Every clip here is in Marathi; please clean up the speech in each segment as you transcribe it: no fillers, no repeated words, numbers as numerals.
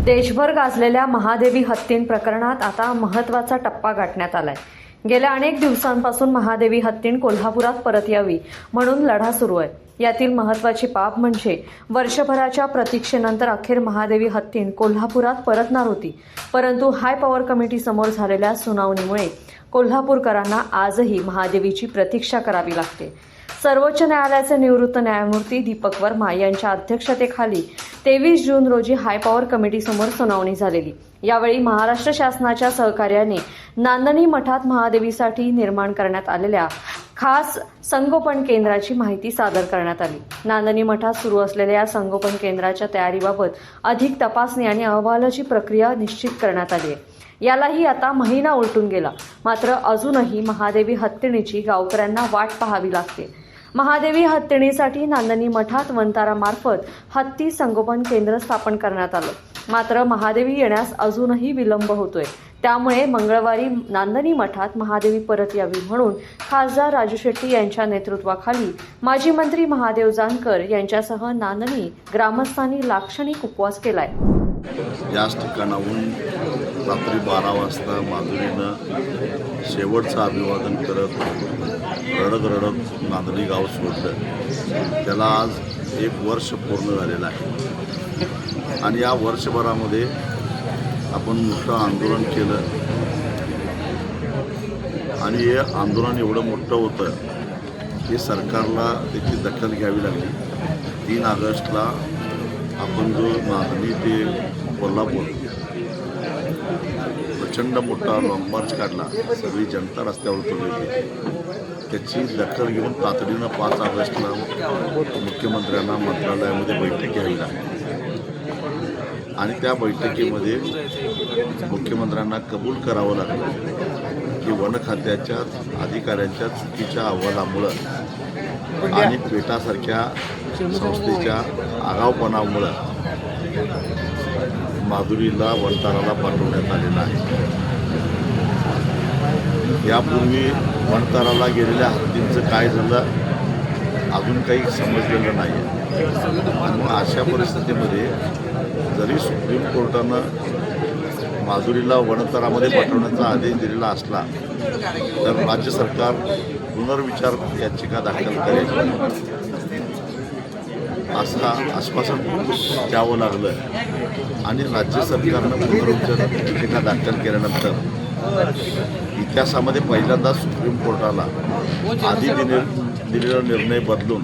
देशभर गाजलेल्या महादेवी हत्तीं प्रकरणात आता महत्त्वाचा टप्पा गाठण्यात आलाय। गेल्या अनेक दिवसांपासून महादेवी हत्तीं कोल्हापुरात परत यावी म्हणून लढा सुरू आहे। यातील महत्त्वाची बाब म्हणजे वर्षभराच्या प्रतीक्षेनंतर अखेर महादेवी हत्तीं कोल्हापुरात परतणार होती, परंतु हाय पॉवर कमिटी समोर झालेल्या सुनावणीमुळे कोल्हापूरकरांना आजही महादेवीची प्रतीक्षा करावी लागते। सर्वोच्च न्यायालयाचे निवृत्त न्यायमूर्ती दीपक वर्मा यांच्या अध्यक्षतेखाली 23 जून रोजी हाय पॉवर कमिटीसमोर सुनावणी झालेली। यावेळी महाराष्ट्र शासनाच्या सहकार्याने नांदणी मठात महादेवीसाठी निर्माण करण्यात आलेल्या खास संगोपन केंद्राची माहिती सादर करण्यात आली। नांदणी मठात सुरू असलेल्या या संगोपन केंद्राच्या तयारीबाबत अधिक तपासणी आणि अहवालाची प्रक्रिया निश्चित करण्यात आली आहे। यालाही आता महिना उलटून गेला, मात्र अजूनही महादेवी हत्तीणीची गावकऱ्यांना वाट पाहावी लागते। महादेवी हत्तीणीसाठी नांदणी मठात वंतारामार्फत हत्ती संगोपन केंद्र स्थापन करण्यात आलं, मात्र महादेवी येण्यास अजूनही विलंब होतोय। त्यामुळे मंगळवारी नांदणी मठात महादेवी परत यावी म्हणून खासदार राजू शेट्टी यांच्या नेतृत्वाखाली माजी मंत्री महादेव जानकर यांच्यासह नांदणी ग्रामस्थांनी लाक्षणिक उपवास केलाय। याच ठिकाणाहून रात्री 12 वाजता माधुरीनं शेवटचं अभिवादन करत रडत नांदणी गाव सोडलं। त्याला आज 1 वर्ष पूर्ण झालेलं आहे आणि या वर्षभरामध्ये आपण मोठं आंदोलन केलं आणि हे आंदोलन एवढं मोठं होतं की सरकारला त्याची दखल घ्यावी लागली। 3 ऑगस्टला आपण जो नांदणी ते कोल्हापूर प्रचंड मोठा लॉंग मार्च काढला, सगळी जनता रस्त्यावर उतरली होती। त्याची दखल घेऊन तातडीनं 5 ऑगस्टला मुख्यमंत्र्यांना मंत्रालयामध्ये बैठक घ्यावी लागली आणि त्या बैठकीमध्ये मुख्यमंत्र्यांना कबूल करावं लागलं की वन खात्याच्या अधिकाऱ्यांच्या चुकीच्या अहवालामुळं आणि पेटासारख्या संस्थेच्या आगाऊपणामुळं माधुरीला वनताराला पाठवण्यात आलेलं आहे। यापूर्वी वनताराला गेलेल्या हत्तींचं काय झालं अजून काही समजलेलं नाही आणि मग अशा परिस्थितीमध्ये जरी सुप्रीम कोर्टानं माधुरीला वनतरामध्ये पाठवण्याचा आदेश दिलेला असला तर राज्य सरकार पुनर्विचार याचिका दाखल करेल असं आश्वासन द्यावं लागलं आणि राज्य सरकारनं पुनर्विचार याचिका दाखल केल्यानंतर इतिहासामध्ये पहिल्यांदा सुप्रीम कोर्टाला आधी दिलेला निर्णय बदलून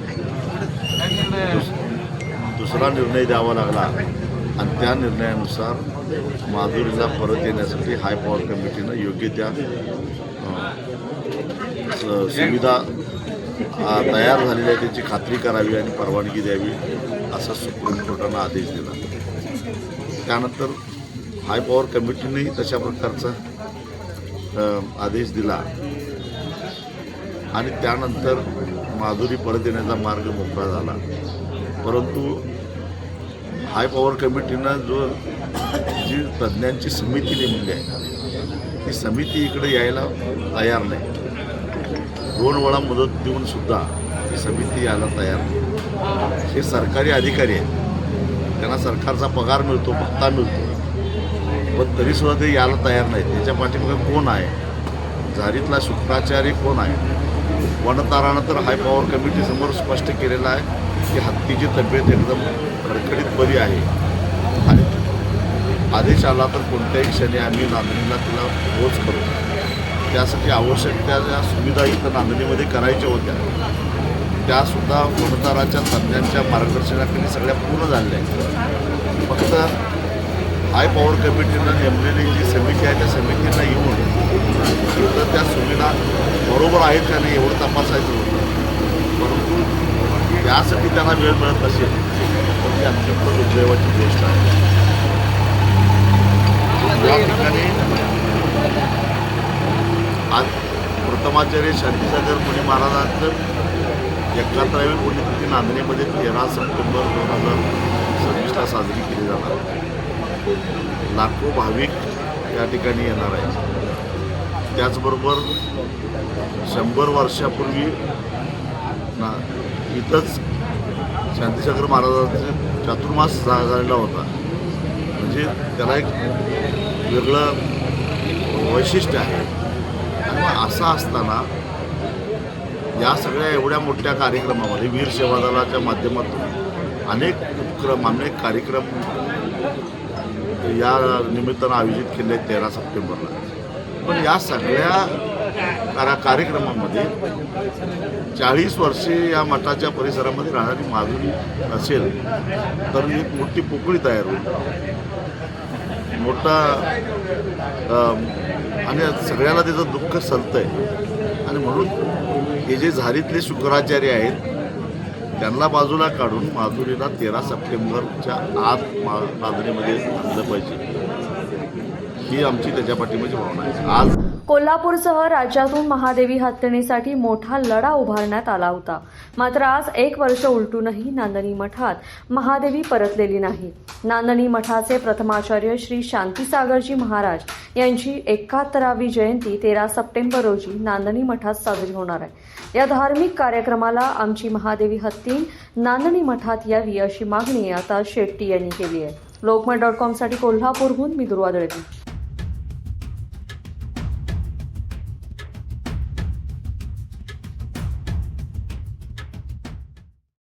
दुसरा निर्णय द्यावा लागला आणि त्या निर्णयानुसार माधुरीला परत येण्यासाठी हाय पॉवर कमिटीनं योग्य त्या सुविधा तयार झालेल्या त्याची खात्री करावी आणि परवानगी द्यावी असा सुप्रीम कोर्टानं आदेश दिला। त्यानंतर हाय पॉवर कमिटीनेही तशा प्रकारचा आदेश दिला आणि त्यानंतर माधुरी परत येण्याचा मार्ग मोकळा झाला। परंतु हाय पॉवर कमिटीनं जी तज्ज्ञांची समिती नेमली आहे ती समिती इकडे यायला तयार नाही। 2 वेळा मुदत देऊन सुद्धा ही समिती यायला तयार नाही। हे सरकारी अधिकारी आहेत, त्यांना सरकारचा पगार मिळतो, भत्ता मिळतो, पण तरीसुद्धा ते यायला तयार नाहीत। त्याच्या पाठीमागे कोण आहे? झारीतला शुक्राचार्य कोण आहे? वनतारानं तर हाय पॉवर कमिटीसमोर स्पष्ट केलेलं आहे की हत्तीची तब्येत एकदम खडखडीत बरी आहे आणि आदेश आला तर कोणत्याही क्षणी आम्ही नांदणीला तिला पोच करू। त्यासाठी आवश्यक त्या ज्या सुविधा इथं नांदणीमध्ये करायच्या होत्या त्यासुद्धा वनताराच्या तज्ज्ञांच्या मार्गदर्शनाखाली सगळ्या पूर्ण झालेल्या आहेत। फक्त हाय पॉवर कमिटीनं नेमलेली जी समिती आहे त्या समितीनं येऊन इथं त्या सुविधा बरोबर आहेत का नाही एवढं तपासायचं होतं, परंतु त्यासाठी त्यांना वेळ मिळत नसेल तर ती अत्यंत दुर्दैवाची गोष्ट आहे। या ठिकाणी आज प्रथमाचार्य शांतीसागर मुनी महाराजांचं 71वी पुण्यतिथी नांदणीमध्ये 13 सप्टेंबर 2026ला साजरी केली जाणार। लाखो भाविक या ठिकाणी येणार आहेत। त्याचबरोबर 100 वर्षापूर्वी इथंच शांतीसागर महाराजांचा चातुर्मास झालेला होता। म्हणजे त्याला एक वेगळं वैशिष्ट्य आहे. आणि मग असं असताना या सगळ्या एवढ्या मोठ्या कार्यक्रमामध्ये वीर सेवा दलाच्या माध्यमातून अनेक उपक्रम अनेक कार्यक्रम या निमित्तानं आयोजित केले आहेत 13 सप्टेंबरला. पण या सगळ्या कार्यक्रमामध्ये 40 वर्षे या मठाच्या परिसरामध्ये राहणारी माधुरी असेल तर एक मोठी पोकळी तयार होईल. मोठा आणि सगळ्याला त्याचं दुःख सलतंय. आणि म्हणून हे जे झारीतले शुक्राचार्य आहेत त्यांना बाजूला काढून माधुरीला 13 सप्टेंबरच्या आत माधुरीमध्ये आणलं पाहिजे, ही आमची त्याच्या पाठीमागची भावना आहे. आज कोल्हापूरसह राज्यातून महादेवी हत्तीणीसाठी मोठा लढा उभारण्यात आला होता. मात्र आज 1 वर्ष उलटूनही नांदणी मठात महादेवी परतलेली नाही. नांदणी मठाचे प्रथमाचार्य श्री शांतीसागरजी महाराज यांची 71वी जयंती 13 सप्टेंबर रोजी नांदणी मठात साजरी होणार आहे. या धार्मिक कार्यक्रमाला आमची महादेवी हत्तीण नांदणी मठात यावी अशी मागणी आता शेट्टी यांनी केली आहे. लोकमत.com साठी कोल्हापूरहून मी दुर्वा दळवी.